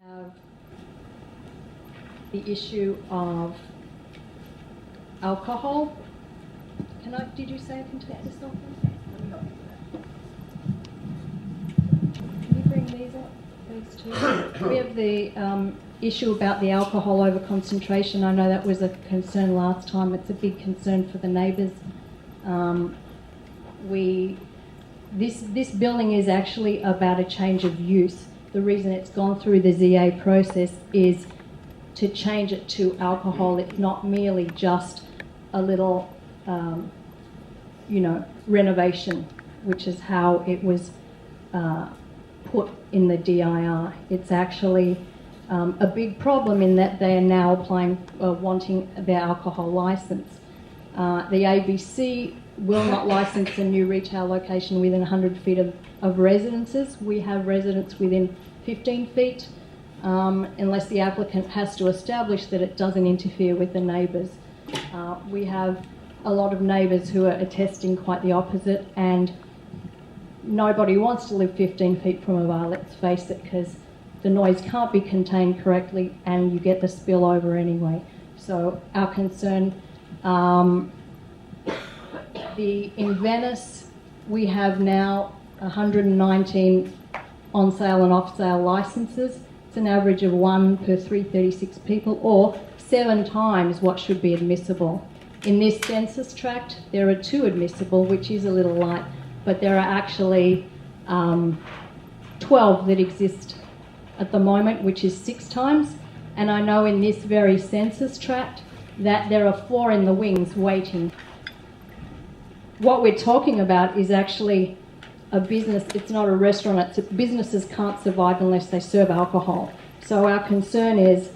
have the issue of alcohol. Did you say I can take this off? Can you bring these up, these two? We have the issue about the alcohol overconcentration. I know that was a concern last time. It's a big concern for the neighbours. This building is actually about a change of use. The reason it's gone through the ZA process is to change it to alcohol. It's not merely just a little, renovation, which is how it was put in the DIR. It's actually a big problem in that they are now applying, wanting their alcohol licence. The ABC will not license a new retail location within 100 feet of residences. We have residents within 15 feet, unless the applicant has to establish that it doesn't interfere with the neighbours. We have a lot of neighbours who are attesting quite the opposite, and nobody wants to live 15 feet from a bar, let's face it, because the noise can't be contained correctly and you get the spillover anyway. So our concern, in Venice, we have now 119 on sale and off sale licences. It's an average of 1 per 336 people, or 7 times what should be admissible. In this census tract, there are 2 admissible, which is a little light, but there are actually 12 that exist at the moment, which is 6 times. And I know in this very census tract that there are 4 in the wings waiting. What we're talking about is actually a business. It's not a restaurant. Businesses can't survive unless they serve alcohol. So our concern is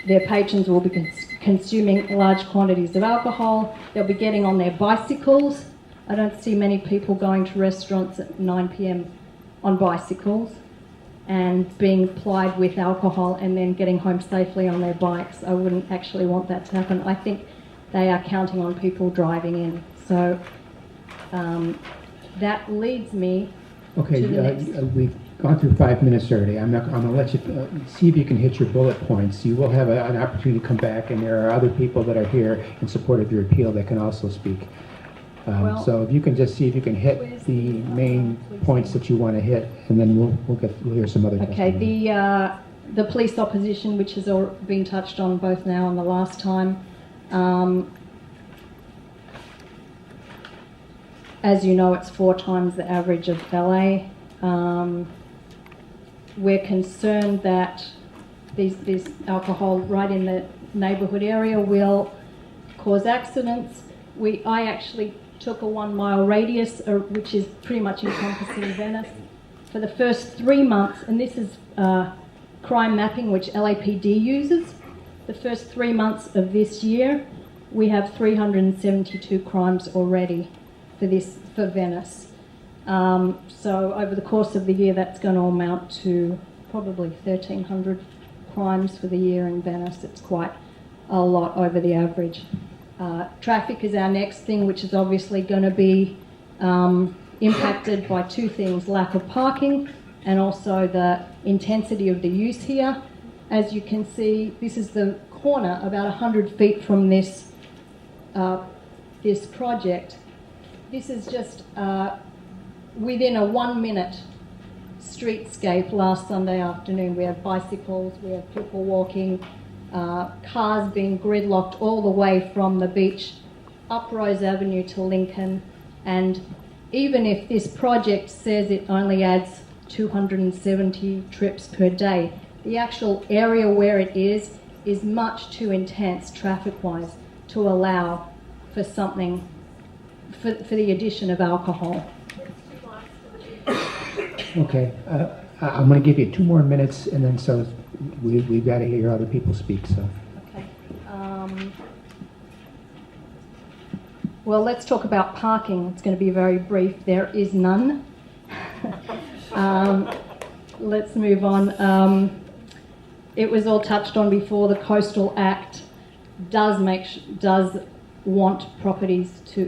their patrons will be consuming large quantities of alcohol. They'll be getting on their bicycles. I don't see many people going to restaurants at 9 p.m. on bicycles and being plied with alcohol and then getting home safely on their bikes. I wouldn't actually want that to happen. I think they are counting on people driving in. So that leads me to the next. We've gone through 5 minutes already. I'm going to let you see if you can hit your bullet points. You will have an opportunity to come back, and there are other people that are here in support of your appeal that can also speak. So if you can just see if you can hit the main points that you want to hit, and then we'll hear some other testimony. Okay, the police opposition, which has been touched on both now and the last time. As you know, it's 4 times the average of LA. We're concerned that this alcohol right in the neighbourhood area will cause accidents. I actually took a 1-mile radius, which is pretty much encompassing Venice, for the first 3 months, and this is crime mapping, which LAPD uses. The first 3 months of this year, we have 372 crimes already for Venice. So over the course of the year, that's going to amount to probably 1,300 crimes for the year in Venice. It's quite a lot over the average. Traffic is our next thing, which is obviously going to be impacted by 2 things: lack of parking and also the intensity of the use here. As you can see, this is the corner about 100 feet from this project. This is just within a 1-minute streetscape last Sunday afternoon. We have bicycles, we have people walking, cars being gridlocked all the way from the beach up Rose Avenue to Lincoln. And even if this project says it only adds 270 trips per day, the actual area where it is much too intense traffic-wise to allow for something, for the addition of alcohol. Okay, I'm going to give you 2 more minutes, and then so we've got to hear other people speak. So. Okay. Well, let's talk about parking. It's going to be very brief. There is none. Let's move on. It was all touched on before. The Coastal Act does want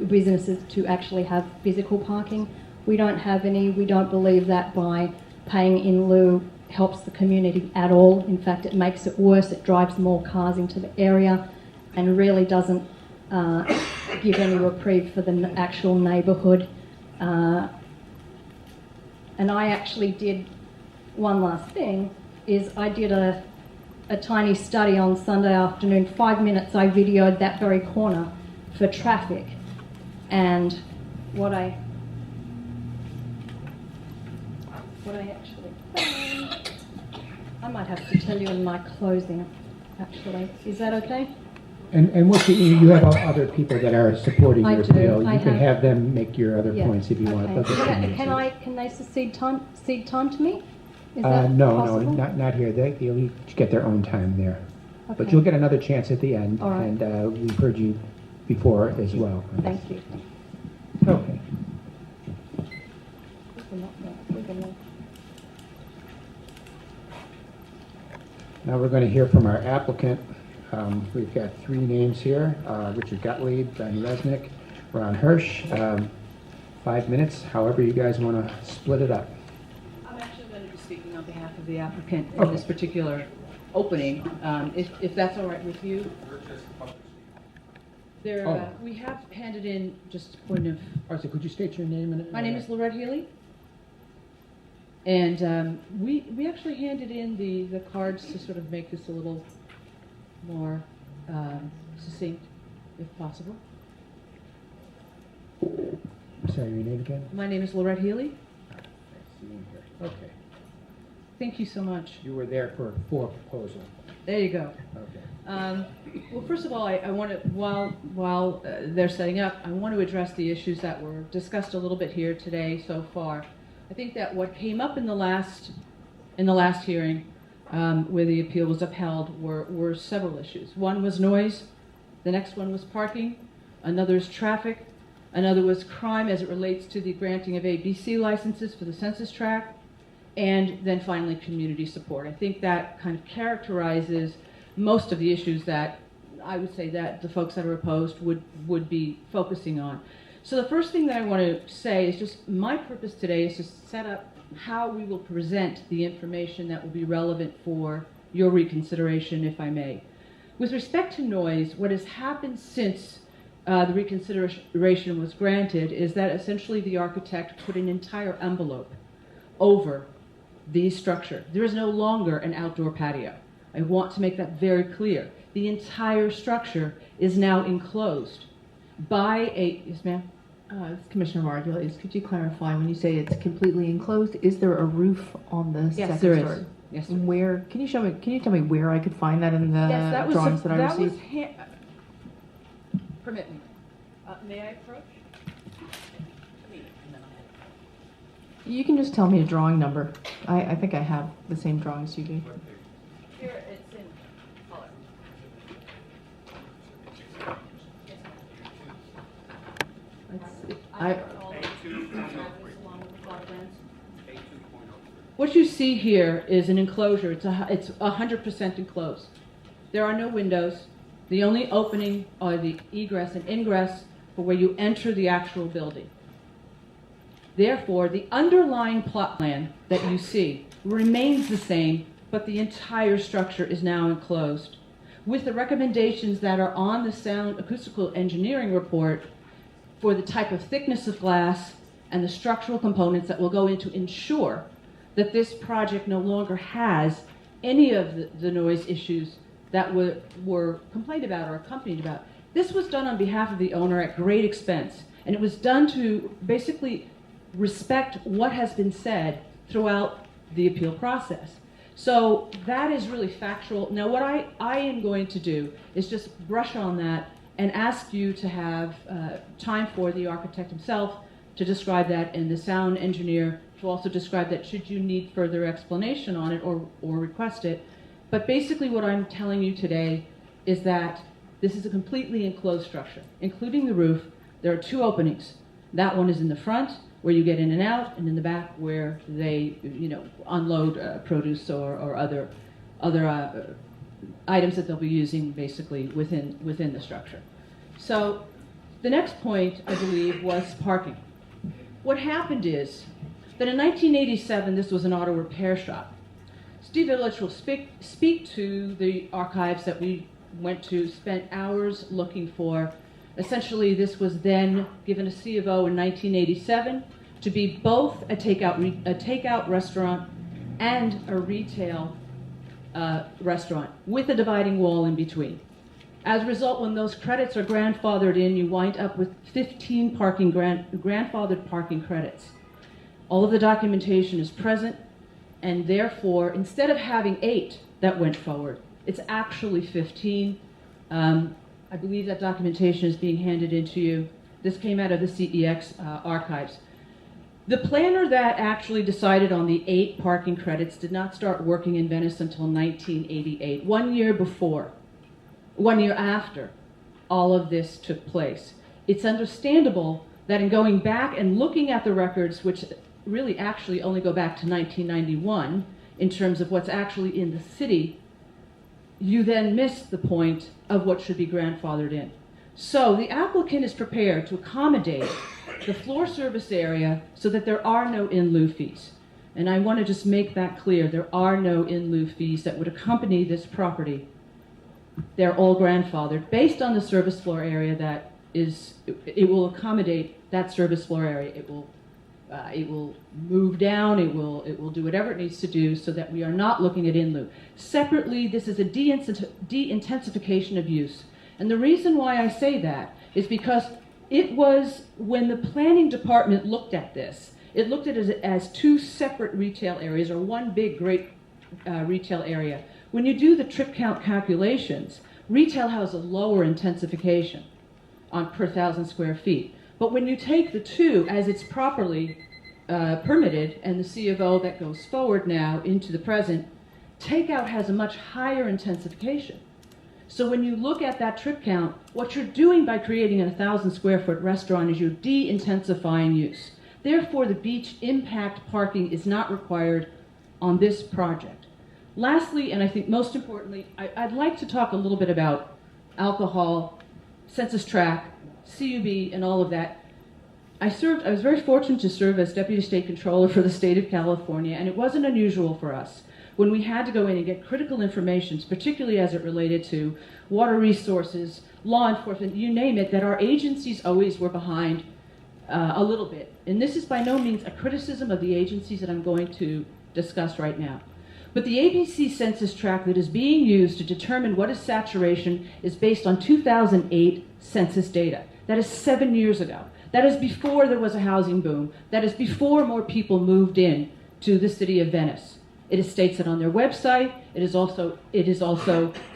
businesses to actually have physical parking. We don't have any. We don't believe that by paying in lieu helps the community at all. In fact, it makes it worse. It drives more cars into the area and really doesn't give any reprieve for the actual neighbourhood. And I actually did one last thing, is I did a tiny study on Sunday afternoon. 5 minutes I videoed that very corner for traffic. And what I actually found, I might have to tell you in my closing, actually. Is that okay? And what you have other people that are supporting I your do. appeal. You I can have. have them make your other Yeah. points if you want. Okay. Can they cede time to me? Is that No, possible? not here. They'll each get their own time there. But Okay. you'll get another chance at the end. All right. And we've heard you before as well. Thank you. Okay. Now we're going to hear from our applicant. We've got 3 names here: Richard Gottlieb, Ben Resnick, Ron Hirsch. 5 minutes, however you guys want to split it up. I'm actually going to be speaking on behalf of the applicant in this particular opening, if that's all right with you. We have handed in just a point of... So could you state your name? My name is Lorette Healy. And we actually handed in the cards to sort of make this a little more succinct, if possible. Sorry, your name again? My name is Lorette Healy. Okay. Thank you so much. You were there for proposal. There you go. Okay. Well, first of all, I want to, while they're setting up, I want to address the issues that were discussed a little bit here today so far. I think that what came up in the last hearing, where the appeal was upheld, were several issues. One was noise. The next one was parking. Another is traffic. Another was crime as it relates to the granting of ABC licenses for the census tract. And then finally, community support. I think that kind of characterizes most of the issues that I would say that the folks that are opposed would be focusing on. So the first thing that I want to say is just my purpose today is to set up how we will present the information that will be relevant for your reconsideration, if I may. With respect to noise, what has happened since the reconsideration was granted is that essentially the architect put an entire envelope over the structure. There is no longer an outdoor patio. I want to make that very clear. The entire structure is now enclosed by a, yes ma'am? Commissioner Margulies, could you clarify when you say it's completely enclosed? Is there a roof on the Yes, second there story? is. Yes, sir. Where? Can you show me? Can you tell me where I could find that in the Yes, that was drawings that I received? Permit me. May I approach? You can just tell me a drawing number. I think I have the same drawings you do. Here, it's in color. What you see here is an enclosure. It's 100% enclosed. There are no windows. The only opening are the egress and ingress for where you enter the actual building. Therefore, the underlying plot plan that you see remains the same, but the entire structure is now enclosed. With the recommendations that are on the sound acoustical engineering report for the type of thickness of glass and the structural components that will go in to ensure that this project no longer has any of the noise issues that were complained about or accompanied about. This was done on behalf of the owner at great expense, and it was done to basically respect what has been said throughout the appeal process. So that is really factual. Now what I am going to do is just brush on that and ask you to have time for the architect himself to describe that and the sound engineer to also describe that should you need further explanation on it or request it. But basically what I'm telling you today is that this is a completely enclosed structure, including the roof. There are 2 openings. That one is in the front, where you get in and out, and in the back where they, unload produce or other items that they'll be using basically within the structure. So the next point, I believe, was parking. What happened is that in 1987, this was an auto repair shop. Steve Illich will speak to the archives that we went to, spent hours looking for. Essentially, this was then given a C of O in 1987 to be both a takeout restaurant and a retail restaurant with a dividing wall in between. As a result, when those credits are grandfathered in, you wind up with 15 grandfathered parking credits. All of the documentation is present, and therefore, instead of having 8 that went forward, it's actually 15. I believe that documentation is being handed in to you. This came out of the CEX archives. The planner that actually decided on the 8 parking credits did not start working in Venice until 1988, 1 year after all of this took place. It's understandable that in going back and looking at the records, which really actually only go back to 1991 in terms of what's actually in the city, you then miss the point of what should be grandfathered in. So the applicant is prepared to accommodate the floor service area so that there are no in lieu fees. And I want to just make that clear. There are no in lieu fees that would accompany this property. They're all grandfathered based on the service floor area that is, it will accommodate that service floor area. It will move down, it will do whatever it needs to do so that we are not looking at in lieu. Separately, this is a de-intensification of use. And the reason why I say that is because it was, when the planning department looked at this, it looked at it as 2 separate retail areas or one big great retail area. When you do the trip count calculations, retail has a lower intensification on per 1,000 square feet. But when you take the 2 as it's properly permitted and the C of O that goes forward now into the present, takeout has a much higher intensification. So when you look at that trip count, what you're doing by creating a 1,000 square foot restaurant is you're de-intensifying use. Therefore, the beach impact parking is not required on this project. Lastly, and I think most importantly, I'd like to talk a little bit about alcohol, census tract, CUB, and all of that. I was very fortunate to serve as Deputy State Controller for the state of California, and it wasn't unusual for us when we had to go in and get critical information, particularly as it related to water resources, law enforcement, you name it, that our agencies always were behind a little bit. And this is by no means a criticism of the agencies that I'm going to discuss right now. But the ABC census tract that is being used to determine what is saturation is based on 2008 census data. That is 7 years ago. That is before there was a housing boom. That is before more people moved in to the city of Venice. It states it on their website. It is also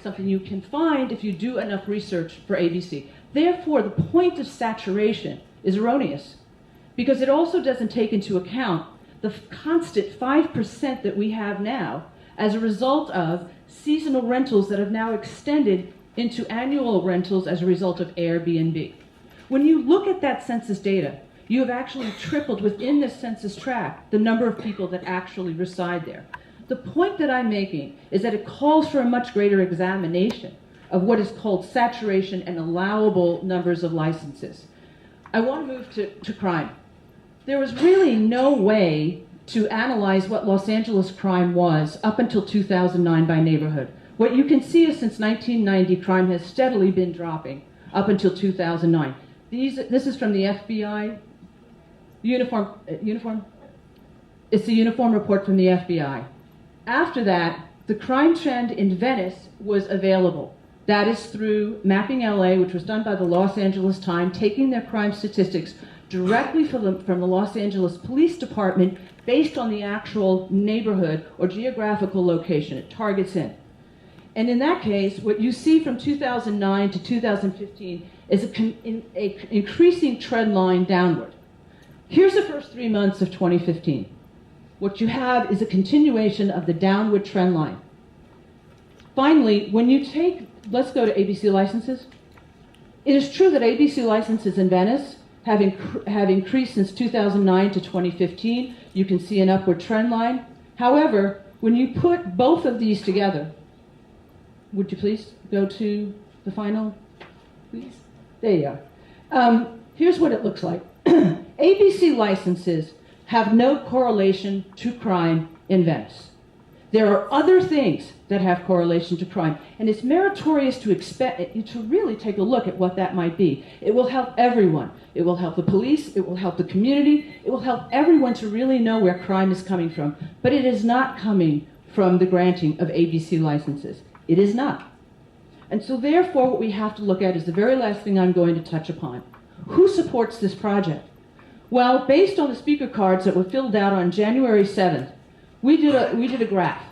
something you can find if you do enough research for ABC. Therefore, the point of saturation is erroneous because it also doesn't take into account the constant 5% that we have now as a result of seasonal rentals that have now extended into annual rentals as a result of Airbnb. When you look at that census data, you have actually tripled within this census tract the number of people that actually reside there. The point that I'm making is that it calls for a much greater examination of what is called saturation and allowable numbers of licenses. I want to move to crime. There was really no way to analyze what Los Angeles crime was up until 2009 by neighborhood. What you can see is since 1990, crime has steadily been dropping up until 2009. This is from the FBI uniform. It's the uniform report from the FBI. After that, the crime trend in Venice was available. That is through Mapping LA, which was done by the Los Angeles Times, taking their crime statistics directly from the Los Angeles Police Department based on the actual neighborhood or geographical location. It targets in. And in that case, what you see from 2009 to 2015 is an increasing trend line downward. Here's the first 3 months of 2015. What you have is a continuation of the downward trend line. Finally, when you take, let's go to ABC licenses. It is true that ABC licenses in Venice have increased since 2009 to 2015. You can see an upward trend line. However, when you put both of these together, would you please go to the final, please? There you are. Here's what it looks like. ABC licenses have no correlation to crime in Venice. There are other things that have correlation to crime, and it's meritorious to really take a look at what that might be. It will help everyone. It will help the police, it will help the community, it will help everyone to really know where crime is coming from. But it is not coming from the granting of ABC licenses. It is not. And so therefore what we have to look at is the very last thing I'm going to touch upon. Who supports this project? Well, based on the speaker cards that were filled out on January 7th, we did a graph.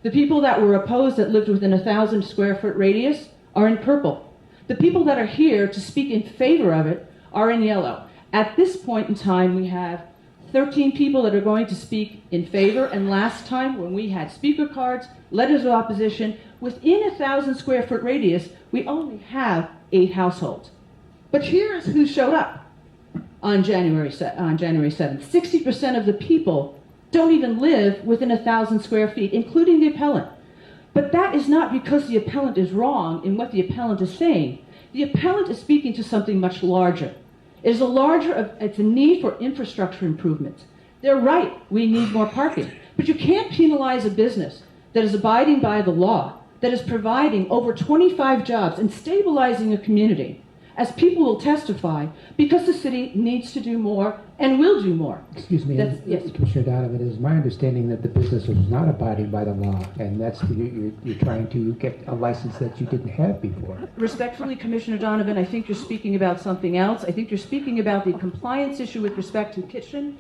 The people that were opposed that lived within a 1,000 square foot radius are in purple. The people that are here to speak in favor of it are in yellow. At this point in time, we have 13 people that are going to speak in favor, and last time when we had speaker cards, letters of opposition, within a 1,000 square foot radius, we only have 8 households. But here's who showed up on January 7th. 60% of the people don't even live within 1,000 square feet, including the appellant. But that is not because the appellant is wrong in what the appellant is saying. The appellant is speaking to something much larger. It's a need for infrastructure improvements. They're right, we need more parking. But you can't penalize a business that is abiding by the law, that is providing over 25 jobs and stabilizing a community, as people will testify, because the city needs to do more and will do more. Excuse me, Yes. Commissioner Donovan, it is my understanding that the business was not abiding by the law, and that's you're trying to get a license that you didn't have before. Respectfully, Commissioner Donovan, I think you're speaking about something else. I think you're speaking about the compliance issue with respect to the kitchen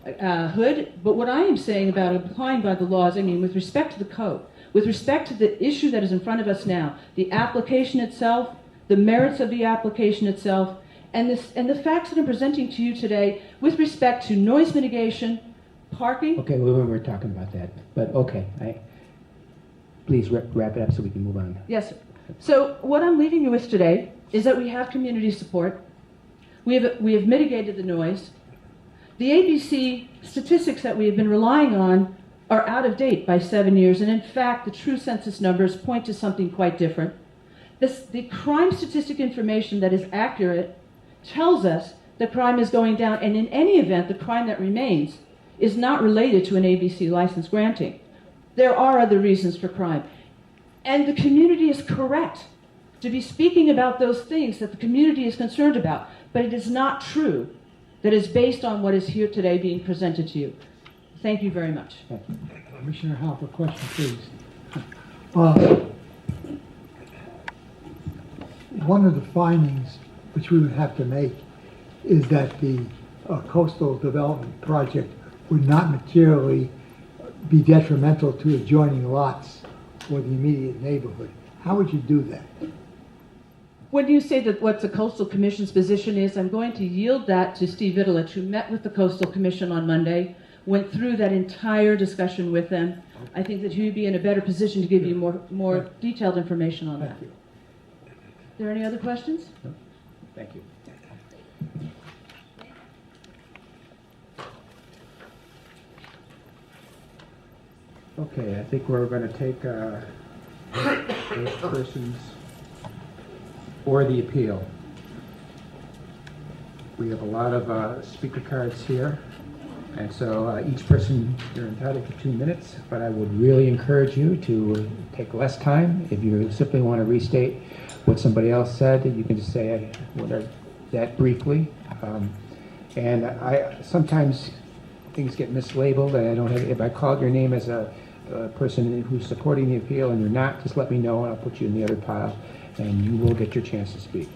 hood. But what I am saying about applying by the laws, I mean with respect to the code, with respect to the issue that is in front of us now, the application itself, the merits of the application itself, and the facts that I'm presenting to you today with respect to noise mitigation, parking. Okay, we're talking about that, but okay, please wrap it up so we can move on. Yes, sir. So what I'm leaving you with today is that we have community support. We have mitigated the noise. The ABC statistics that we have been relying on are out of date by 7 years, and in fact, the true census numbers point to something quite different. The crime statistic information that is accurate tells us that crime is going down, and in any event, the crime that remains is not related to an ABC license granting. There are other reasons for crime. And the community is correct to be speaking about those things that the community is concerned about, but it is not true that is based on what is here today being presented to you. Thank you very much. Thank you. Commissioner Halper, question, please. One of the findings which we would have to make is that the coastal development project would not materially be detrimental to adjoining lots or the immediate neighborhood. How would you do that? When you say that what the Coastal Commission's position is, I'm going to yield that to Steve Vitalich, who met with the Coastal Commission on Monday, went through that entire discussion with them. I think that he would be in a better position to give you more detailed information on that. Thank you. Are there any other questions? No? Thank you. Okay, I think we're going to take those persons for the appeal. We have a lot of speaker cards here, and so each person, you're entitled to 2 minutes, but I would really encourage you to take less time. If you simply want to restate what somebody else said, you can just say that briefly. And sometimes things get mislabeled, and I don't have. If I called your name as a person who's supporting the appeal and you're not, just let me know, and I'll put you in the other pile, and you will get your chance to speak.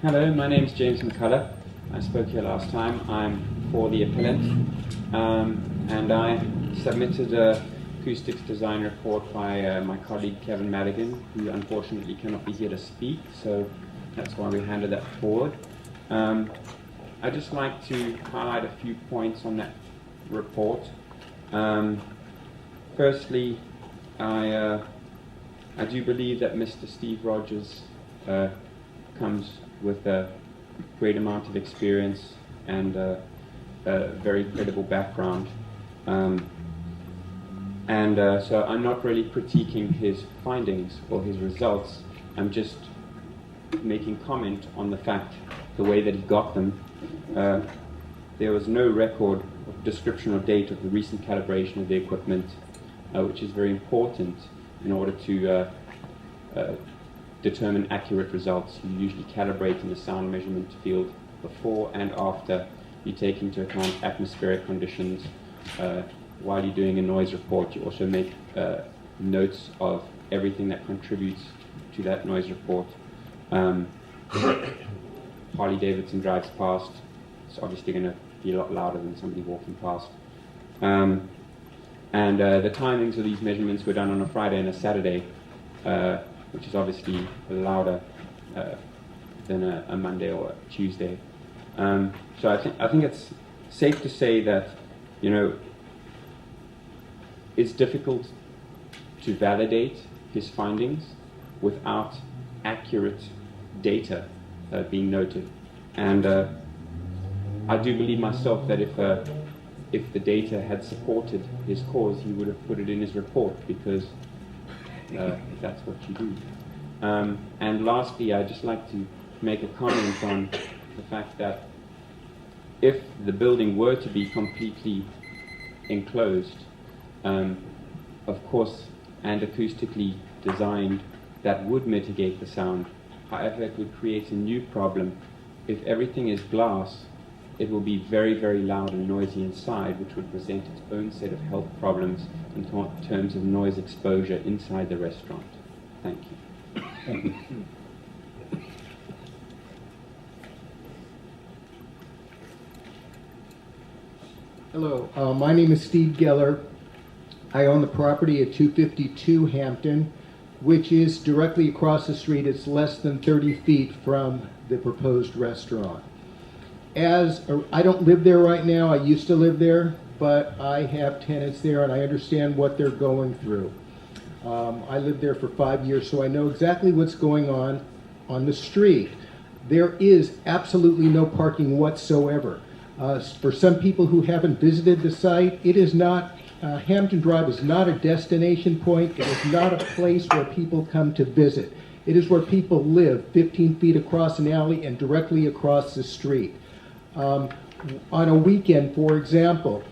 Hello, my name is James McCullough. I spoke here last time. I'm for the appellant, and I submitted a acoustics design report by my colleague Kevin Madigan, who unfortunately cannot be here to speak, so that's why we handed that forward. I'd just like to highlight a few points on that report. Firstly, I do believe that Mr. Steve Rogers comes with a great amount of experience and a very credible background. So I'm not really critiquing his findings or his results. I'm just making comment on the fact, the way that he got them, there was no record of description or date of the recent calibration of the equipment, which is very important in order to determine accurate results. You usually calibrate in the sound measurement field before and after you take into account atmospheric conditions. While you're doing a noise report, you also make notes of everything that contributes to that noise report. Harley-Davidson drives past, it's obviously going to be a lot louder than somebody walking past. The timings of these measurements were done on a Friday and a Saturday, which is obviously louder than a Monday or a Tuesday. So I think it's safe to say that, you know, it's difficult to validate his findings without accurate data being noted. And I do believe myself that if the data had supported his cause, he would have put it in his report, because that's what you do. And lastly, I'd just like to make a comment on the fact that if the building were to be completely enclosed, of course, and acoustically designed, that would mitigate the sound. However, it would create a new problem. If everything is glass, it will be very, very loud and noisy inside, which would present its own set of health problems in terms of noise exposure inside the restaurant. Thank you. Thank you. Hello, my name is Steve Geller. I own the property at 252 Hampton, which is directly across the street. It's less than 30 feet from the proposed restaurant. I don't live there right now. I used to live there, but I have tenants there and I understand what they're going through. I lived there for 5 years, so I know exactly what's going on the street. There is absolutely no parking whatsoever. For some people who haven't visited the site, it is not, Hampton Drive is not a destination point. It is not a place where people come to visit. It is where people live, 15 feet across an alley and directly across the street. On a weekend, for example,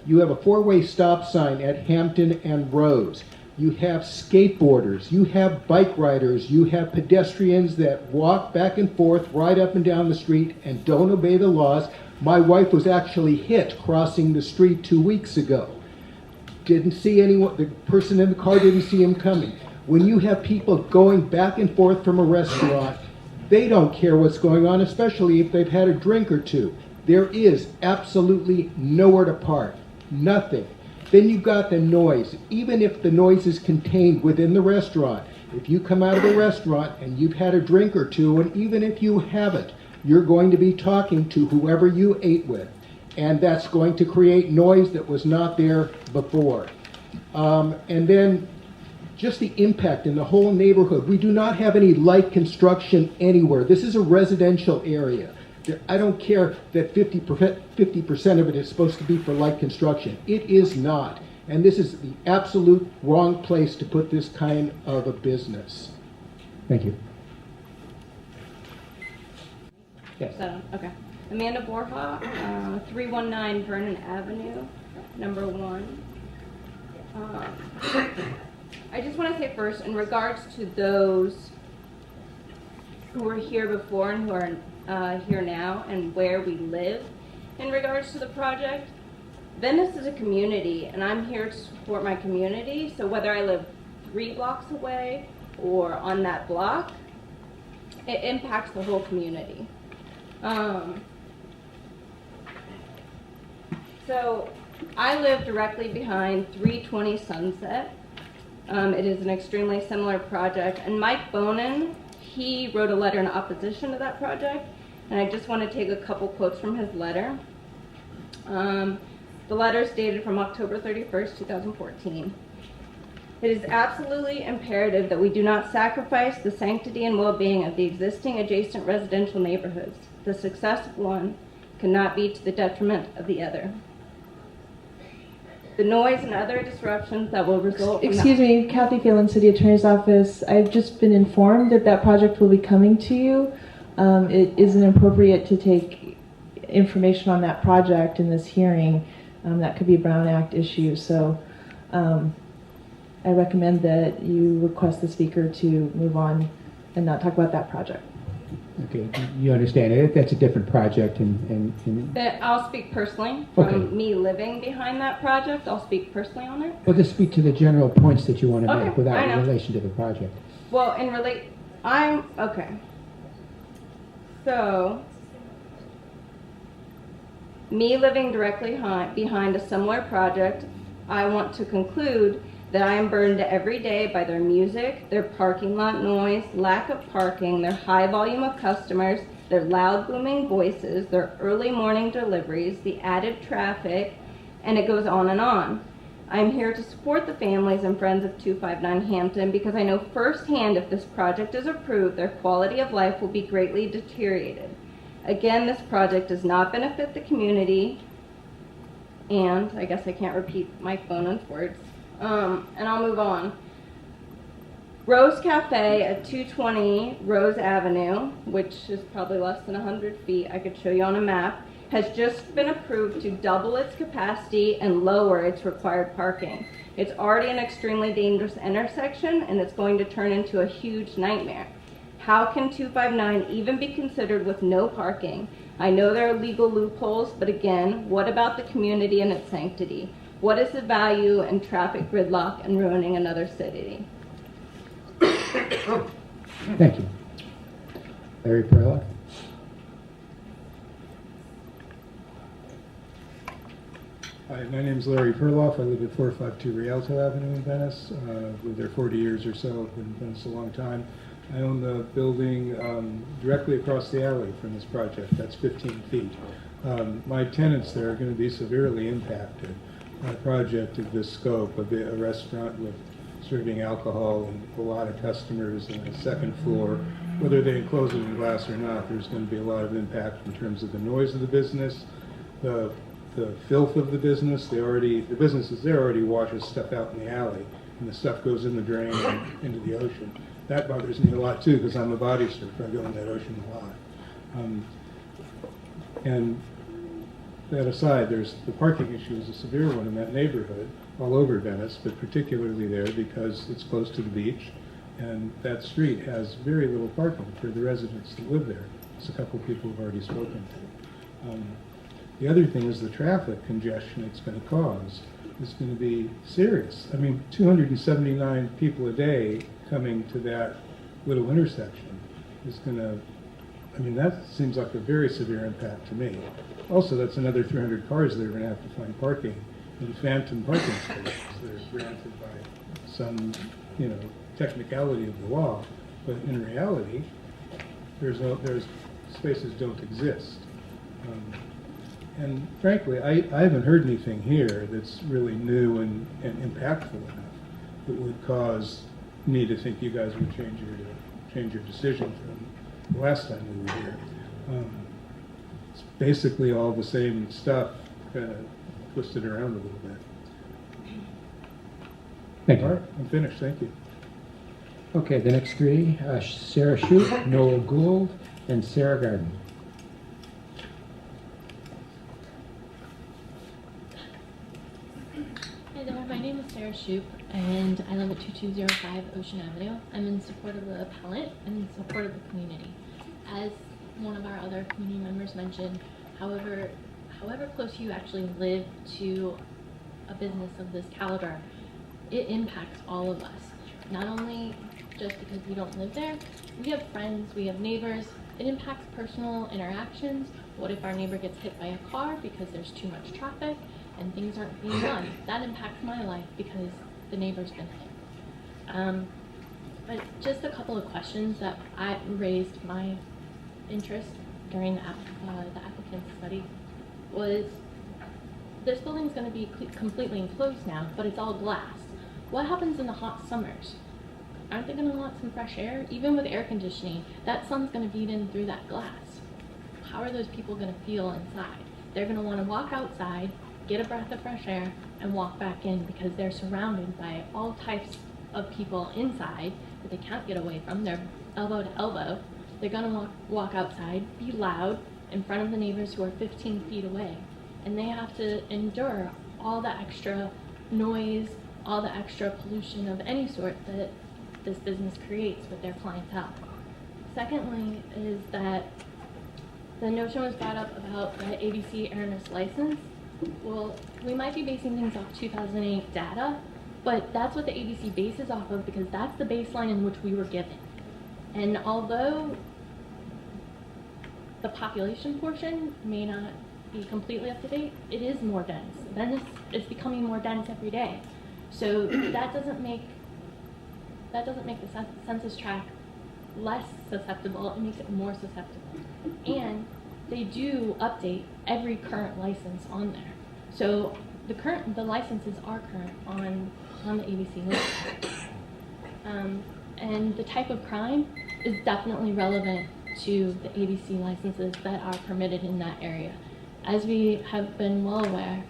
you have a four-way stop sign at Hampton and Rose. You have skateboarders, you have bike riders, you have pedestrians that walk back and forth right up and down the street and don't obey the laws. My wife was actually hit crossing the street 2 weeks ago. Didn't see anyone, the person in the car didn't see him coming. When you have people going back and forth from a restaurant, they don't care what's going on, especially if they've had a drink or two. There is absolutely nowhere to park, nothing. Then you've got the noise. Even if the noise is contained within the restaurant, if you come out of a restaurant and you've had a drink or two, and even if you haven't, you're going to be talking to whoever you ate with. And that's going to create noise that was not there before. And then just the impact in the whole neighborhood. We do not have any light construction anywhere. This is a residential area. I don't care that 50% of it is supposed to be for light construction. It is not. And this is the absolute wrong place to put this kind of a business. Thank you. Yes. Okay. Amanda Borja, 319 Vernon Avenue, number 1. I just want to say first, in regards to those who were here before and who are here now and where we live, in regards to the project, Venice is a community, and I'm here to support my community. So whether I live 3 blocks away or on that block, it impacts the whole community. So I live directly behind 320 Sunset. It is an extremely similar project, and Mike Bonin, he wrote a letter in opposition to that project, and I just want to take a couple quotes from his letter. The letter is dated from October 31st, 2014. It is absolutely imperative that we do not sacrifice the sanctity and well-being of the existing adjacent residential neighborhoods. The success of one cannot be to the detriment of the other. The noise and other disruptions that will result from Excuse me, Kathy Phelan, City Attorney's Office. I've just been informed that that project will be coming to you. It isn't appropriate to take information on that project in this hearing. That could be a Brown Act issue. So I recommend that you request the speaker to move on and not talk about that project. Okay, you understand it. That's a different project, and that I'll speak personally from Okay. me living behind that project. I'll speak personally on it. well, just speak to the general points that you want to Okay, make without I know. relation to the project. Well, I'm okay. So, me living directly behind a similar project, I want to conclude that I am burdened every day by their music, their parking lot noise, lack of parking, their high volume of customers, their loud booming voices, their early morning deliveries, the added traffic, and it goes on and on. I'm here to support the families and friends of 259 Hampton because I know firsthand if this project is approved, their quality of life will be greatly deteriorated. Again, this project does not benefit the community, and I guess I can't repeat my opponent's words. And I'll move on. Rose Cafe at 220 Rose Avenue, which is probably less than 100 feet, I could show you on a map, has just been approved to double its capacity and lower its required parking. It's already an extremely dangerous intersection, and it's going to turn into a huge nightmare. How can 259 even be considered with no parking? I know there are legal loopholes, but again, what about the community and its sanctity? What is the value in traffic gridlock and ruining another city? Thank you. Larry Perla? Hi, my name is Larry Perloff. I live at 452 Rialto Avenue in Venice. I've lived there 40 years or so. I've been in Venice a long time. I own the building directly across the alley from this project. That's 15 feet. My tenants there are going to be severely impacted by a project of this scope, a restaurant with serving alcohol and a lot of customers and a second floor. Whether they enclose it in glass or not, there's going to be a lot of impact in terms of the noise of the business, the filth of the business. The businesses there already washes stuff out in the alley, and the stuff goes in the drain and into the ocean. That bothers me a lot too, because I'm a body surfer. I go in that ocean a lot. And that aside, the parking issue is a severe one in that neighborhood, all over Venice, but particularly there because it's close to the beach, and that street has very little parking for the residents that live there. As a couple of people have already spoken to. The other thing is the traffic congestion it's going to cause is going to be serious. I mean, 279 people a day coming to that little intersection is going to, I mean, that seems like a very severe impact to me. Also, that's another 300 cars that are going to have to find parking in phantom parking spaces that are granted by some, technicality of the law. But in reality, there's spaces don't exist. And frankly, I haven't heard anything here that's really new and impactful enough that would cause me to think you guys would change your decision from the last time we were here. It's basically all the same stuff, kind of twisted around a little bit. Thank All you. right, I'm finished. Thank you. Okay, the next three, Sarah Shoup, Noel Gould, and Sarah Garden. Hi there, my name is Sarah Shoup, and I live at 2205 Ocean Avenue. I'm in support of the appellant and in support of the community. As one of our other community members mentioned, however close you actually live to a business of this caliber, it impacts all of us. Not only just because we don't live there, we have friends, we have neighbors. It impacts personal interactions. What if our neighbor gets hit by a car because there's too much traffic and things aren't being done? That impacts my life because the neighbor's been hit. But just a couple of questions that I raised my interest during the applicant's study was, this building's going to be completely enclosed now, but it's all glass. What happens in the hot summers? Aren't they going to want some fresh air? Even with air conditioning, that sun's going to beat in through that glass. How are those people going to feel inside? They're going to want to walk outside, get a breath of fresh air, and walk back in, because they're surrounded by all types of people inside that they can't get away from. They're elbow to elbow. They're gonna walk outside, be loud in front of the neighbors who are 15 feet away. And they have to endure all the extra noise, all the extra pollution of any sort that this business creates with their clientele. Secondly is that the notion was brought up about the ABC airness license. Well, we might be basing things off 2008 data, but that's what the ABC bases off of, because that's the baseline in which we were given. And although the population portion may not be completely up to date, it is more dense. Venice is becoming more dense every day. So that doesn't make the census tract less susceptible, it makes it more susceptible. And they do update every current license on there. So the licenses are current on the ABC list. And the type of crime is definitely relevant to the ABC licenses that are permitted in that area. As we have been well aware,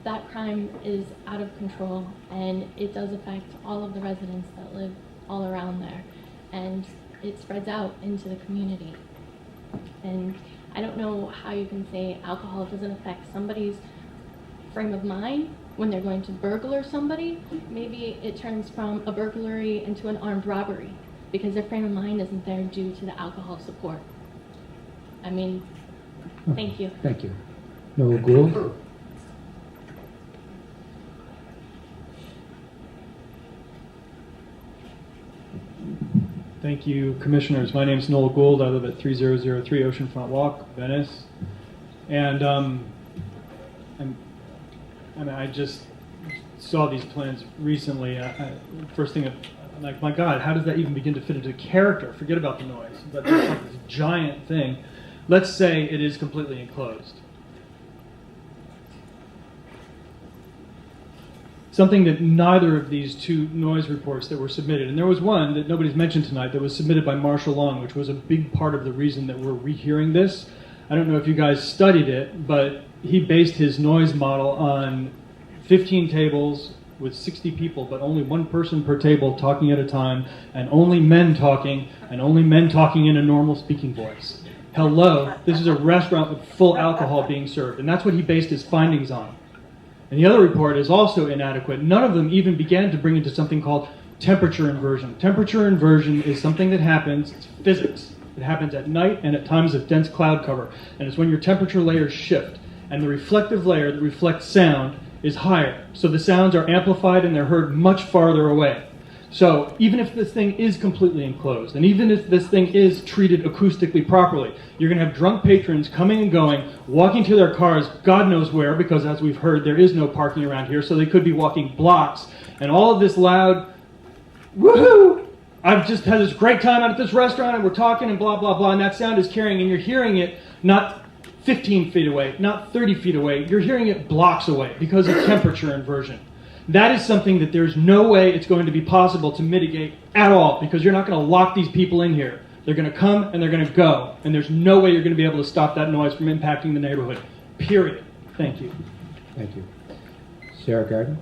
that crime is out of control, and it does affect all of the residents that live all around there, and it spreads out into the community. And I don't know how you can say alcohol doesn't affect somebody's frame of mind when they're going to burglar somebody. Maybe it turns from a burglary into an armed robbery because their frame of mind isn't there due to the alcohol support. I mean, thank you. Thank you. Noel Gould? Thank you, Commissioners. My name is Noel Gould. I live at 3003 Oceanfront Walk, Venice. And I just saw these plans recently. First thing, like, my God, how does that even begin to fit into character? Forget about the noise. But there's like this giant thing. Let's say it is completely enclosed. Something that neither of these two noise reports that were submitted, and there was one that nobody's mentioned tonight that was submitted by Marshall Long, which was a big part of the reason that we're rehearing this. I don't know if you guys studied it, but he based his noise model on 15 tables with 60 people, but only one person per table talking at a time, and only men talking in a normal speaking voice. Hello, this is a restaurant with full alcohol being served, and that's what he based his findings on. And the other report is also inadequate. None of them even began to bring into something called temperature inversion. Temperature inversion is something that happens, it's physics. It happens at night and at times of dense cloud cover. And it's when your temperature layers shift. And the reflective layer that reflects sound is higher. So the sounds are amplified and they're heard much farther away. So even if this thing is completely enclosed, and even if this thing is treated acoustically properly, you're going to have drunk patrons coming and going, walking to their cars, God knows where, because as we've heard, there is no parking around here, so they could be walking blocks, and all of this loud, woohoo! I've just had this great time out at this restaurant, and we're talking, and blah, blah, blah, and that sound is carrying, and you're hearing it not 15 feet away, not 30 feet away, you're hearing it blocks away because of temperature inversion. That is something that there's no way it's going to be possible to mitigate at all, because you're not going to lock these people in here. They're going to come and they're going to go, and there's no way you're going to be able to stop that noise from impacting the neighborhood. Period. Thank you. Thank you. Sarah Garden?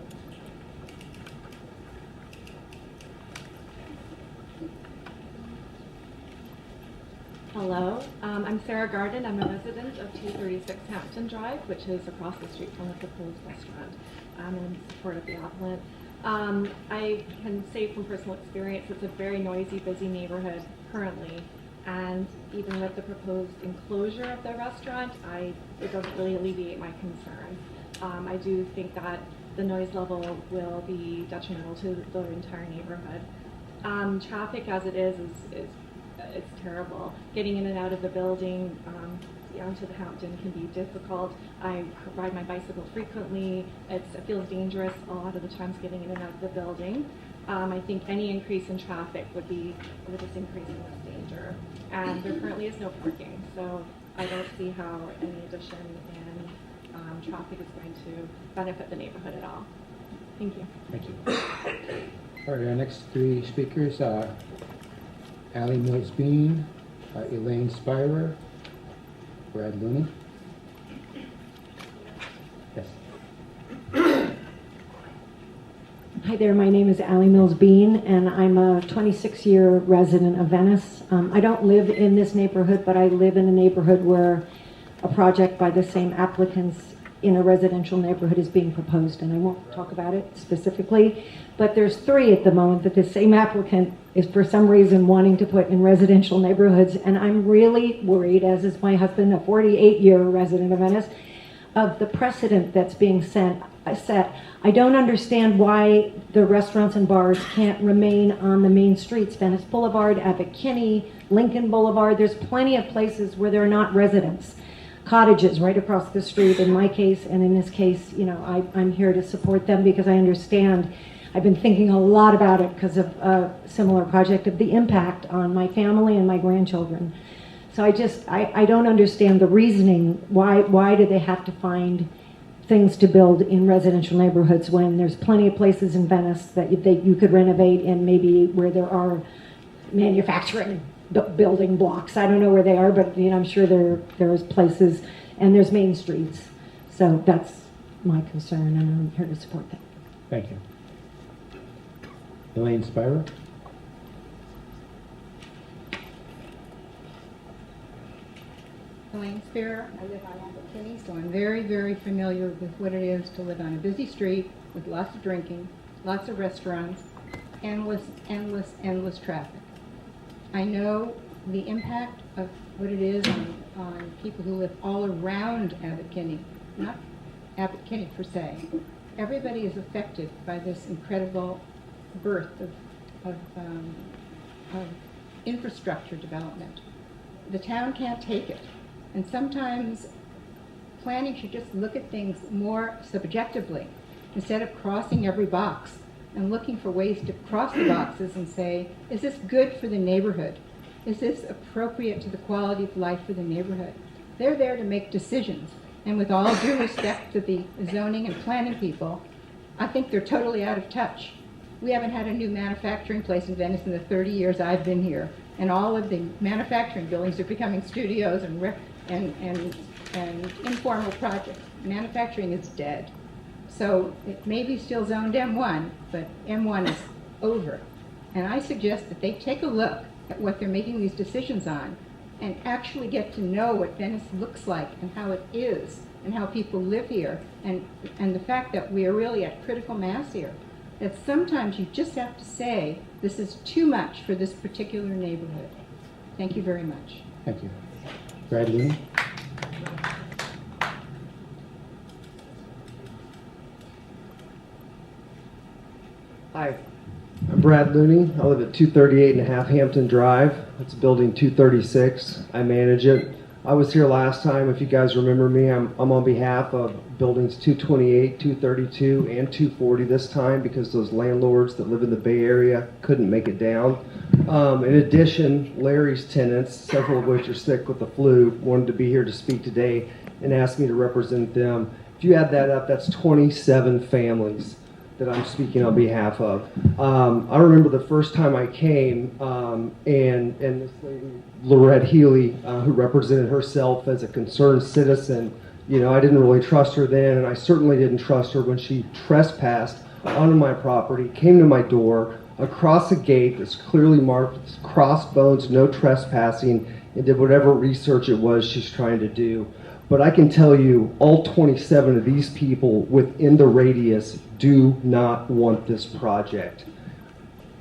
Hello, I'm Sarah Garden. I'm a resident of 236 Hampton Drive, which is across the street from the proposed restaurant. I'm in support of the appellant. I can say from personal experience it's a very noisy, busy neighborhood currently, and even with the proposed enclosure of the restaurant, it doesn't really alleviate my concern. I do think that the noise level will be detrimental to the entire neighborhood. Traffic as it is it's terrible. Getting in and out of the building onto the Hampton can be difficult. I ride my bicycle frequently. It feels dangerous a lot of the times getting in and out of the building. I think any increase in traffic would just increasing this danger. And there currently is no parking, so I don't see how any addition in traffic is going to benefit the neighborhood at all. Thank you. Thank you. All right, our next three speakers are Allie Mills-Bean, Elaine Spirer, Brad Looney. Yes. Hi there, my name is Allie Mills Bean, and I'm a 26-year resident of Venice. I don't live in this neighborhood, but I live in a neighborhood where a project by the same applicants in a residential neighborhood is being proposed, and I won't talk about it specifically, but there's 3 at the moment that the same applicant is for some reason wanting to put in residential neighborhoods, and I'm really worried, as is my husband, a 48-year resident of Venice, of the precedent that's being set. I don't understand why the restaurants and bars can't remain on the main streets, Venice Boulevard, Abbot Kinney, Lincoln Boulevard. There's plenty of places where there are not residents. Cottages right across the street in my case, and in this case, you know, I'm here to support them because I understand. I've been thinking a lot about it because of a similar project, of the impact on my family and my grandchildren. So I don't understand the reasoning. Why do they have to find things to build in residential neighborhoods when there's plenty of places in Venice that you could renovate, and maybe where there are manufacturing building blocks. I don't know where they are, but you know, I'm sure there's places, and there's main streets. So that's my concern, and I'm here to support that. Thank you. Elaine Spira? Elaine Spear. I live on Abbot Kinney, so I'm very, very familiar with what it is to live on a busy street with lots of drinking, lots of restaurants, endless traffic. I know the impact of what it is on people who live all around Abbot Kinney, not Abbot Kinney per se. Everybody is affected by this incredible birth of infrastructure development. The town can't take it. And sometimes planning should just look at things more subjectively instead of crossing every box and looking for ways to cross the boxes and say, is this good for the neighborhood? Is this appropriate to the quality of life for the neighborhood? They're there to make decisions. And with all due respect to the zoning and planning people, I think they're totally out of touch. We haven't had a new manufacturing place in Venice in the 30 years I've been here. And all of the manufacturing buildings are becoming studios and informal projects. Manufacturing is dead. So it may be still zoned M1, but M1 is over. And I suggest that they take a look at what they're making these decisions on and actually get to know what Venice looks like and how it is and how people live here, and the fact that we are really at critical mass here. That sometimes you just have to say, this is too much for this particular neighborhood. Thank you very much. Thank you. Brad Looney? Hi, I'm Brad Looney. I live at 238.5 Hampton Drive. That's building 236. I manage it. I was here last time. If you guys remember me, I'm on behalf of buildings 228, 232, and 240 this time because those landlords that live in the Bay Area couldn't make it down. In addition, Larry's tenants, several of which are sick with the flu, wanted to be here to speak today and asked me to represent them. If you add that up, that's 27 families that I'm speaking on behalf of. I remember the first time I came, and this lady, Lorette Healy, who represented herself as a concerned citizen, you know, I didn't really trust her then, and I certainly didn't trust her when she trespassed onto my property, came to my door, across a gate that's clearly marked crossbones, no trespassing, and did whatever research it was she's trying to do. But I can tell you, all 27 of these people within the radius do not want this project.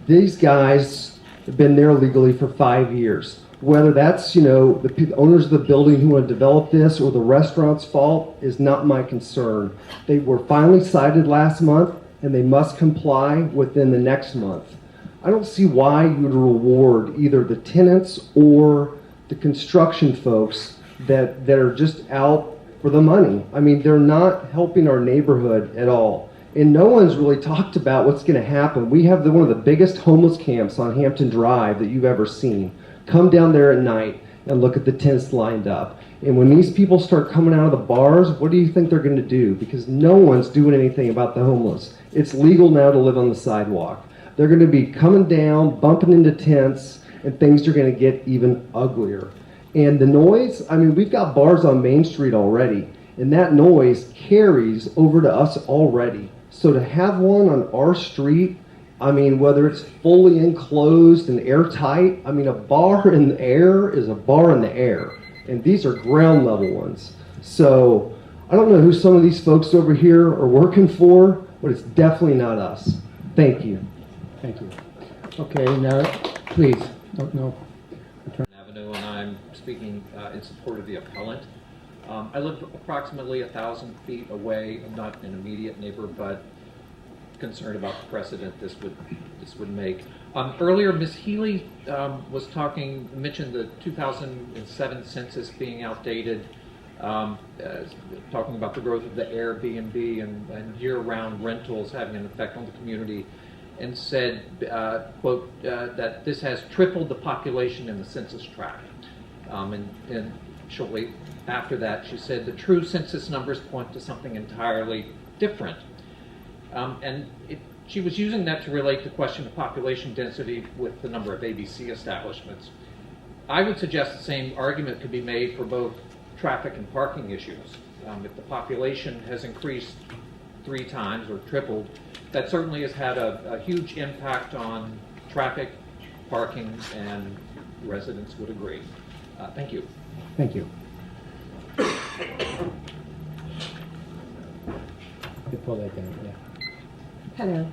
These guys have been there legally for 5 years. Whether that's, you know, the owners of the building who want to develop this or the restaurant's fault is not my concern. They were finally cited last month, and they must comply within the next month. I don't see why you would reward either the tenants or the construction folks that are just out for the money. I mean, they're not helping our neighborhood at all. And no one's really talked about what's going to happen. We have one of the biggest homeless camps on Hampton Drive that you've ever seen. Come down there at night and look at the tents lined up. And when these people start coming out of the bars, what do you think they're going to do? Because no one's doing anything about the homeless. It's legal now to live on the sidewalk. They're going to be coming down, bumping into tents, and things are going to get even uglier. And the noise, I mean, we've got bars on Main Street already, and that noise carries over to us already. So to have one on our street, I mean, whether it's fully enclosed and airtight, I mean, a bar in the air is a bar in the air. And these are ground level ones. So I don't know who some of these folks over here are working for, but it's definitely not us. Thank you. Thank you. Okay, now, please. No. Avenue, and I'm speaking in support of the appellant. I live approximately 1,000 feet away. I'm not an immediate neighbor, but concerned about the precedent this would make. Earlier, Ms. Healy mentioned the 2007 census being outdated, talking about the growth of the Airbnb and year-round rentals having an effect on the community, and said, quote, that this has tripled the population in the census tract. And shortly after that, she said the true census numbers point to something entirely different. She was using that to relate the question of population density with the number of ABC establishments. I would suggest the same argument could be made for both traffic and parking issues. If the population has increased 3 times or tripled, that certainly has had a huge impact on traffic, parking, and residents would agree. Thank you. Thank you. Pull that down, yeah. Hello,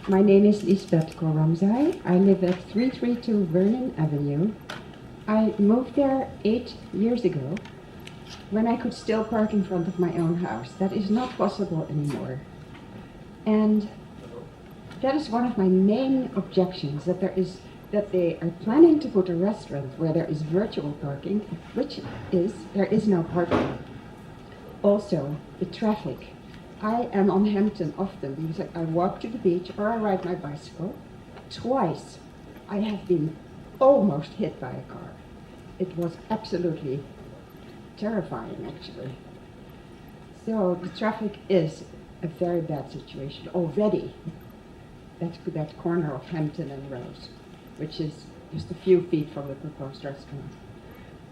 my name is Lisbeth Koramzai. I live at 332 Vernon Avenue. I moved there 8 years ago when I could still park in front of my own house. That is not possible anymore. And that is one of my main objections, that they are planning to put a restaurant where there is virtual parking, which is, there is no parking. Also, the traffic. I am on Hampton often because I walk to the beach or I ride my bicycle. Twice I have been almost hit by a car. It was absolutely terrifying, actually. So the traffic is a very bad situation already. That corner of Hampton and Rose, which is just a few feet from the proposed restaurant.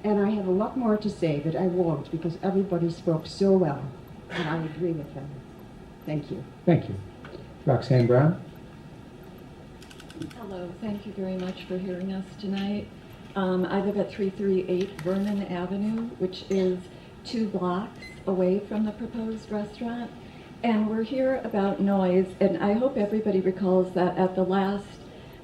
And I have a lot more to say, but I won't because everybody spoke so well. And I agree with them. Thank you. Thank you. Roxanne Brown? Hello, thank you very much for hearing us tonight. I live at 338 Vernon Avenue, which is 2 blocks away from the proposed restaurant. And we're here about noise, and I hope everybody recalls that at the last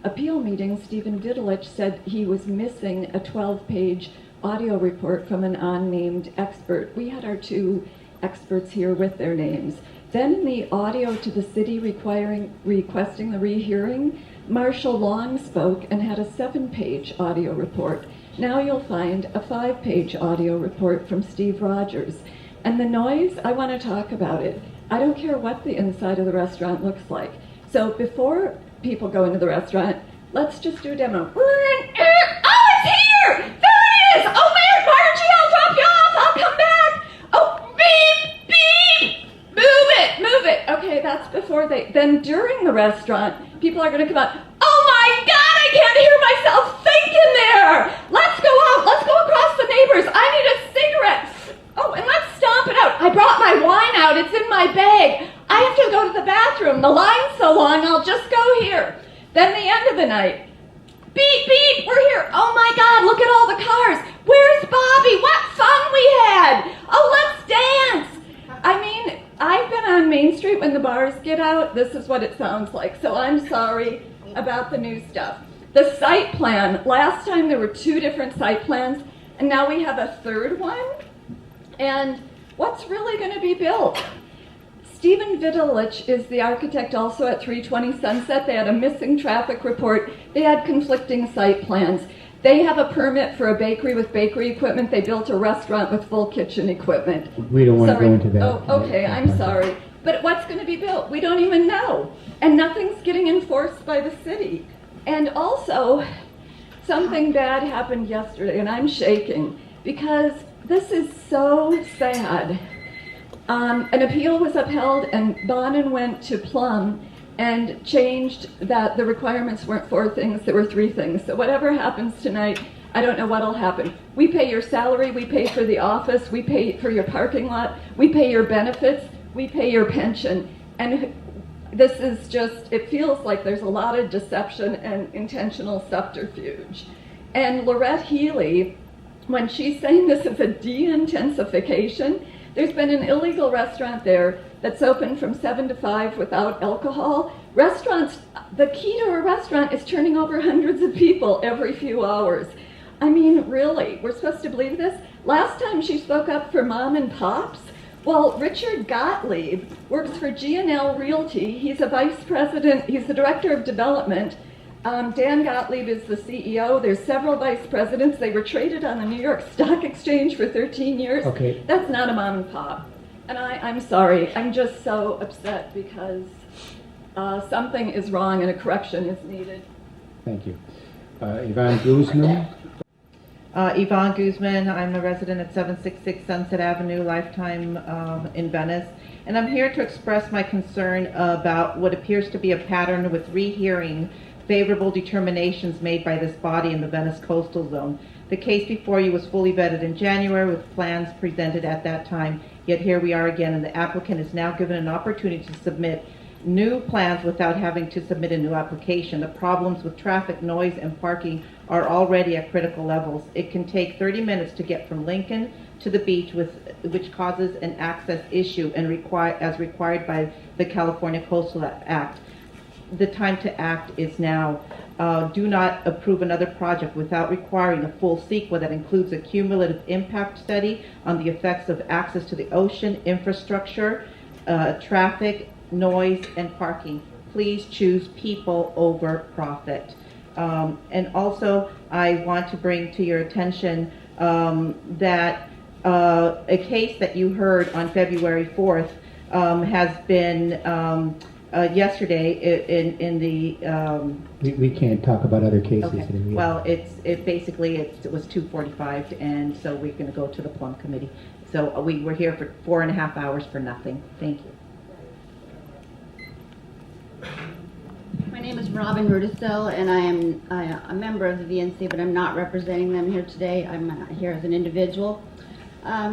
appeal meeting, Stephen Vidalich said he was missing a 12-page audio report from an unnamed expert. We had our 2 experts here with their names. Then in the audio to the city requesting the rehearing, Marshall Long spoke and had a 7-page audio report. Now you'll find a 5-page audio report from Steve Rogers. And the noise, I want to talk about it. I don't care what the inside of the restaurant looks like. So before people go into the restaurant, let's just do a demo. Oh, it's here! There it is! Oh, Mayor Carter, I'll drop you off! I'll come back! Oh, beep, beep! Move it! Okay, that's before then during the restaurant, people are going to come out, oh my God, I can't hear myself think in there! Let's go out, let's go across the neighbors, I need a cigarette! Oh, and let's stomp it out. I brought my wine out, it's in my bag. I have to go to the bathroom, the line's so long, I'll just go here. Then the end of the night, beep, beep, we're here. Oh my God, look at all the cars. Where's Bobby? What fun we had. Oh, let's dance. I mean, I've been on Main Street when the bars get out. This is what it sounds like. So I'm sorry about the new stuff. The site plan. Last time there were 2 different site plans, and now we have a 3rd one. And what's really going to be built? Stephen Vidalich is the architect also at 320 Sunset. They had a missing traffic report. They had conflicting site plans. They have a permit for a bakery with bakery equipment. They built a restaurant with full kitchen equipment. We don't want to go into that. Oh, okay, I'm sorry. But what's going to be built? We don't even know. And nothing's getting enforced by the city. And also, something bad happened yesterday, and I'm shaking, because this is so sad. An appeal was upheld, and Bonin went to Plum and changed that the requirements weren't 4 things, there were 3 things. So whatever happens tonight, I don't know what'll happen. We pay your salary, we pay for the office, we pay for your parking lot, we pay your benefits, we pay your pension. And this is just, it feels like there's a lot of deception and intentional subterfuge. And Lorette Healy, when she's saying this is a de-intensification, there's been an illegal restaurant there that's open from 7 to 5 without alcohol. Restaurants, the key to a restaurant is turning over hundreds of people every few hours. I mean, really, we're supposed to believe this? Last time she spoke up for mom and pops, well, Richard Gottlieb works for G&L Realty. He's a vice president, he's the director of development. Dan Gottlieb is the CEO. There's several vice presidents. They were traded on the New York Stock Exchange for 13 years. Okay. That's not a mom and pop. And I'm sorry, I'm just so upset because something is wrong and a correction is needed. Thank you. Yvonne Guzman. Yvonne Guzman, I'm a resident at 766 Sunset Avenue, lifetime in Venice. And I'm here to express my concern about what appears to be a pattern with rehearing favorable determinations made by this body in the Venice coastal zone. The case before you was fully vetted in January with plans presented at that time, yet here we are again, and the applicant is now given an opportunity to submit new plans without having to submit a new application. The problems with traffic, noise, and parking are already at critical levels. It can take 30 minutes to get from Lincoln to the beach, which causes an access issue and as required by the California Coastal Act. The time to act is now. Do not approve another project without requiring a full CEQA that includes a cumulative impact study on the effects of access to the ocean, infrastructure, traffic, noise, and parking. Please choose people over profit. And also, I want to bring to your attention that a case that you heard on February 4th has been yesterday in the... We can't talk about other cases. Okay. Well, it was 2:45, and so we're going to go to the Plum Committee. So we were here for 4.5 hours for nothing. Thank you. My name is Robin Rudisell, and I am a member of the VNC, but I'm not representing them here today. I'm here as an individual.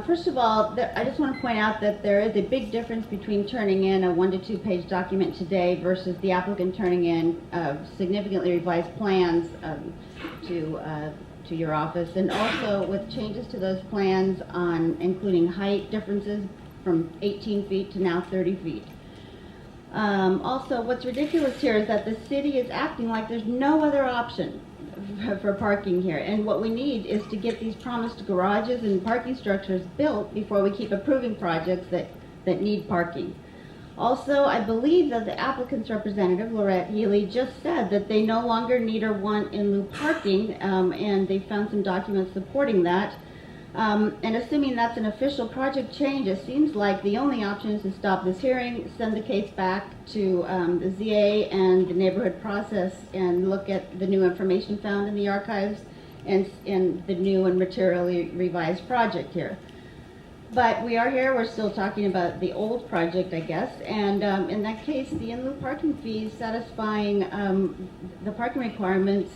First of all, I just want to point out that there is a big difference between turning in a 1 to 2 page document today versus the applicant turning in significantly revised plans to your office, and also with changes to those plans on including height differences from 18 feet to now 30 feet. Also, what's ridiculous here is that the city is acting like there's no other option for parking here, and what we need is to get these promised garages and parking structures built before we keep approving projects that need parking. Also, I believe that the applicant's representative, Lorette Healy, just said that they no longer need or want in lieu parking, and they found some documents supporting that. And assuming that's an official project change, it seems like the only option is to stop this hearing, send the case back to the ZA and the neighborhood process, and look at the new information found in the archives and the new and materially revised project here. But we are here, we're still talking about the old project, I guess, and in that case, the in lieu parking fees satisfying the parking requirements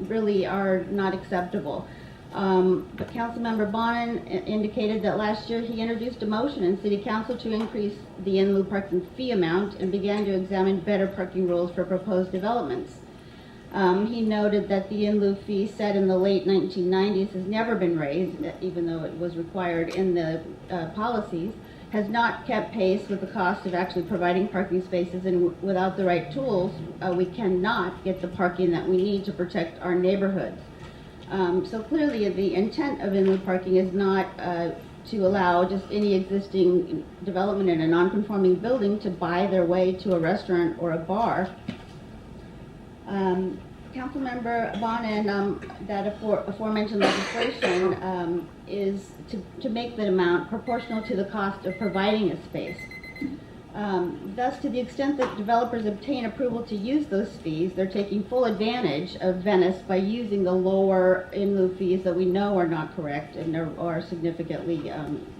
really are not acceptable. But Councilmember Bonin indicated that last year he introduced a motion in City Council to increase the in lieu parking fee amount and began to examine better parking rules for proposed developments. He noted that the in lieu fee set in the late 1990s has never been raised, even though it was required in the policies, has not kept pace with the cost of actually providing parking spaces, and without the right tools, we cannot get the parking that we need to protect our neighborhoods. So clearly the intent of in lieu parking is not to allow just any existing development in a non-conforming building to buy their way to a restaurant or a bar. Councilmember Bonin, that aforementioned legislation is to make that amount proportional to the cost of providing a space. Thus, to the extent that developers obtain approval to use those fees, they're taking full advantage of Venice by using the lower in lieu fees that we know are not correct and are significantly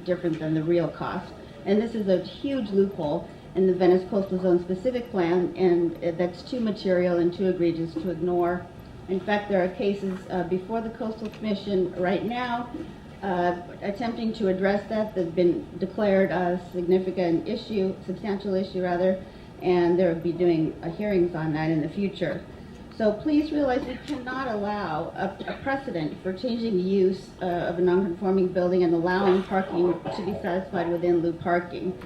different than the real cost. And this is a huge loophole in the Venice Coastal Zone specific plan, and that's too material and too egregious to ignore. In fact, there are cases before the Coastal Commission right now attempting to address that. That's been declared a significant issue, substantial issue rather, and they'll be doing hearings on that in the future. So please realize we cannot allow a precedent for changing the use of a non-conforming building and allowing parking to be satisfied within loop parking.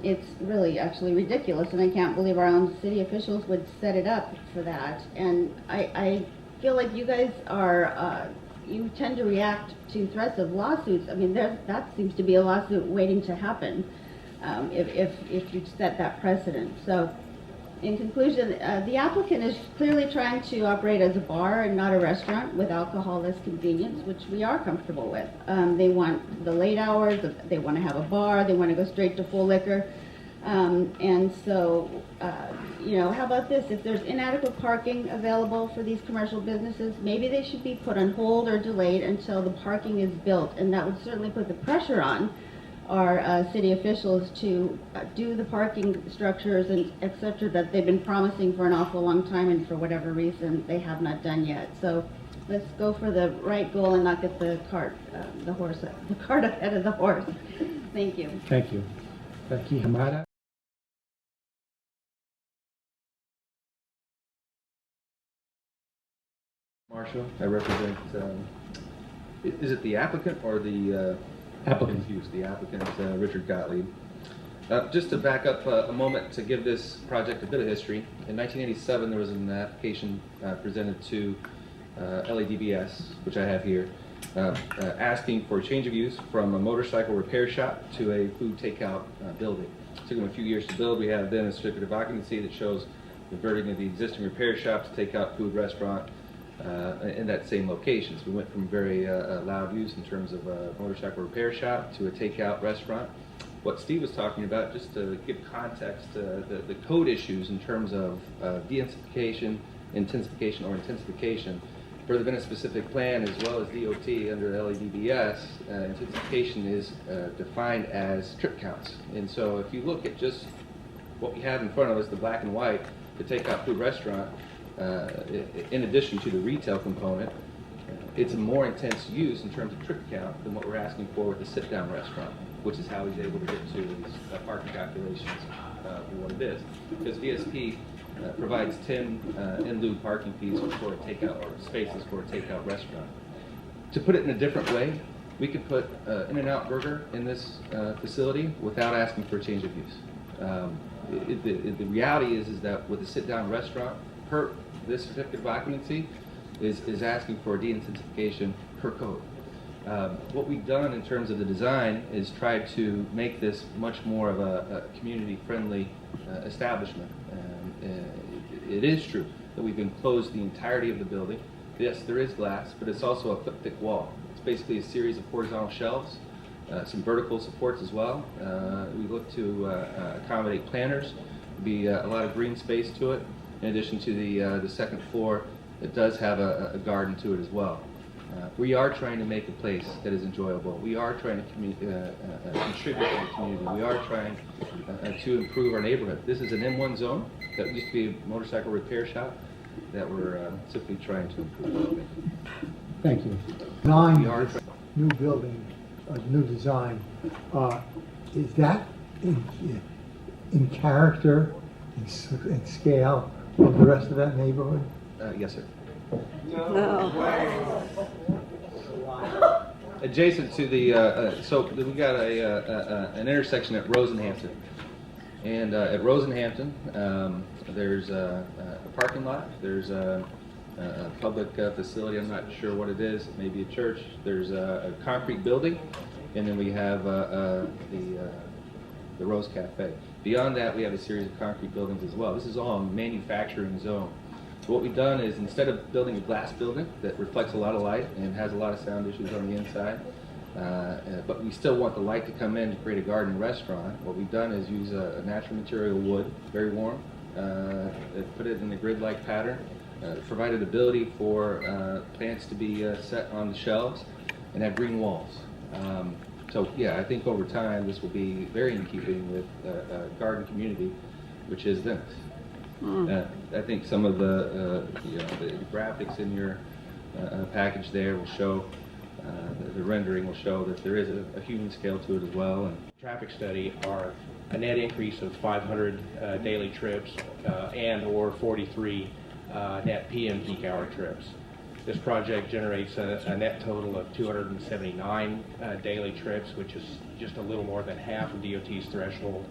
It's really actually ridiculous, and I can't believe our own city officials would set it up for that. And I feel like you guys are, you tend to react to threats of lawsuits. I mean, that seems to be a lawsuit waiting to happen if you set that precedent. So, in conclusion, the applicant is clearly trying to operate as a bar and not a restaurant with alcohol-less convenience, which we are comfortable with. They want the late hours, they want to have a bar, they want to go straight to full liquor. And so, you know, how about this? If there's inadequate parking available for these commercial businesses, maybe they should be put on hold or delayed until the parking is built, and that would certainly put the pressure on our city officials to do the parking structures and et cetera that they've been promising for an awful long time, and for whatever reason they have not done yet. So let's go for the right goal and not get the cart ahead of the horse. Thank you. Thank you. Becky Hamada. Marshall, I represent, is it the applicant or the applicant? Confused. The applicant, Richard Gottlieb. Just to back up a moment to give this project a bit of history, in 1987 there was an application presented to LADBS, which I have here, asking for a change of use from a motorcycle repair shop to a food takeout building. It took them a few years to build. We have then a certificate of occupancy that shows converting of the existing repair shop to takeout food restaurant in that same location. So we went from very loud use in terms of a motorcycle repair shop to a takeout restaurant. What Steve was talking about, just to give context, the code issues in terms of de-intensification, intensification, or intensification, for the Venice specific plan as well as DOT under LADBS, intensification is defined as trip counts. And so if you look at just what we have in front of us, the black and white, the takeout food restaurant, in addition to the retail component, it's a more intense use in terms of trip count than what we're asking for with the sit-down restaurant, which is how he's able to get to his parking calculations for what it is. Because VSP provides 10 in lieu parking fees for a takeout, or spaces for a takeout restaurant. To put it in a different way, we could put In-N-Out Burger in this facility without asking for a change of use. The reality is that with a sit-down restaurant, per this certificate of occupancy, is asking for a de-intensification per code. What we've done in terms of the design is try to make this much more of a community-friendly establishment. It is true that we've enclosed the entirety of the building. Yes, there is glass, but it's also a foot-thick wall. It's basically a series of horizontal shelves, some vertical supports as well. We look to accommodate planters, be a lot of green space to it. In addition to the second floor, it does have a garden to it as well. We are trying to make a place that is enjoyable. We are trying to contribute to the community. We are trying to improve our neighborhood. This is an M1 zone that used to be a motorcycle repair shop that we're simply trying to improve. Thank you. New building, new design, is that in character and scale of the rest of that neighborhood? Yes, sir. No. Adjacent to the, so we got an intersection at Rosenhampton. And at Rosenhampton, there's a parking lot, there's a public facility, I'm not sure what it is, maybe a church, there's a concrete building, and then we have the Rose Cafe. Beyond that, we have a series of concrete buildings as well. This is all a manufacturing zone. So what we've done is, instead of building a glass building that reflects a lot of light and has a lot of sound issues on the inside, but we still want the light to come in to create a garden restaurant, what we've done is use a natural material wood, very warm, put it in a grid-like pattern, provided ability for plants to be set on the shelves, and have green walls. So yeah, I think over time this will be very in keeping with a garden community, which is Venice. I think some of the graphics in your package there will show, the rendering will show that there is a human scale to it as well. And traffic study, our a net increase of 500 daily trips and or 43 net PM peak hour trips. This project generates a net total of 279 daily trips, which is just a little more than half of DOT's threshold,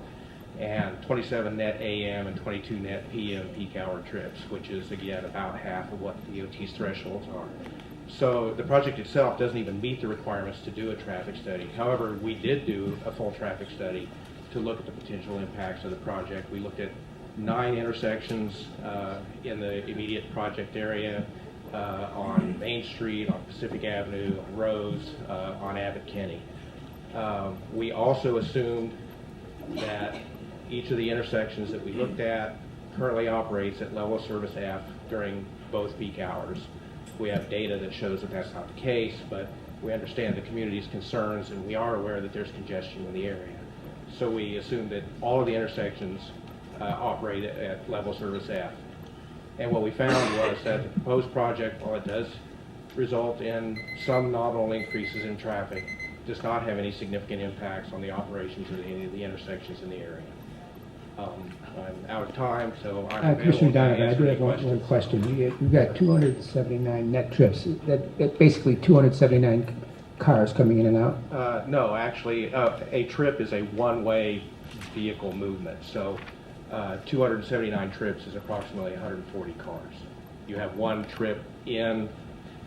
and 27 net AM and 22 net PM peak hour trips, which is again about half of what DOT's thresholds are. So the project itself doesn't even meet the requirements to do a traffic study. However, we did do a full traffic study to look at the potential impacts of the project. We looked at 9 intersections in the immediate project area, on Main Street, on Pacific Avenue, on Rose, on Abbott Kinney. We also assumed that each of the intersections that we looked at currently operates at level of service F during both peak hours. We have data that shows that that's not the case, but we understand the community's concerns and we are aware that there's congestion in the area. So we assumed that all of the intersections operate at level service F. And what we found was that the proposed project, while it does result in some nominal increases in traffic, does not have any significant impacts on the operations of any of the intersections in the area. I'm out of time, so I'm Commissioner available to Donovan, I answer do any have one questions. question. You've got 279 net trips. That basically 279 cars coming in and out? No, actually, a trip is a one-way vehicle movement. So 279 trips is approximately 140 cars. You have one trip in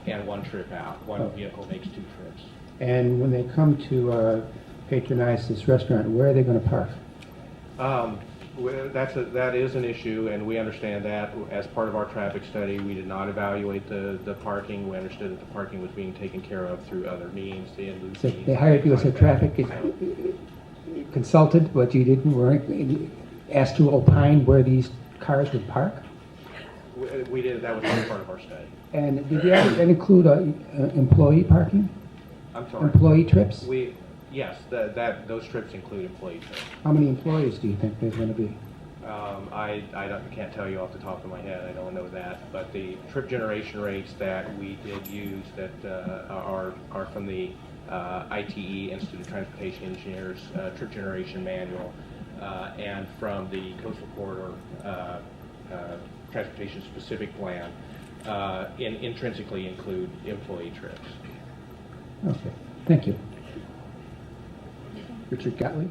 and one trip out. One vehicle makes 2 trips. And when they come to patronize this restaurant, where are they going to park? That is an issue, and we understand that. As part of our traffic study, we did not evaluate the parking. We understood that the parking was being taken care of through other means. So they hired you as a traffic consultant, but you weren't asked to opine where these cars would park? We did. That was part of our study. And did that include employee parking? I'm sorry. Employee trips? Yes, those trips include employee trips. How many employees do you think there's going to be? I can't tell you off the top of my head. I don't know that. But the trip generation rates that we did use that are from the ITE, Institute of Transportation Engineers, trip generation manual, and from the Coastal Corridor Transportation Specific Plan, intrinsically include employee trips. Okay, thank you. Richard Gottlieb?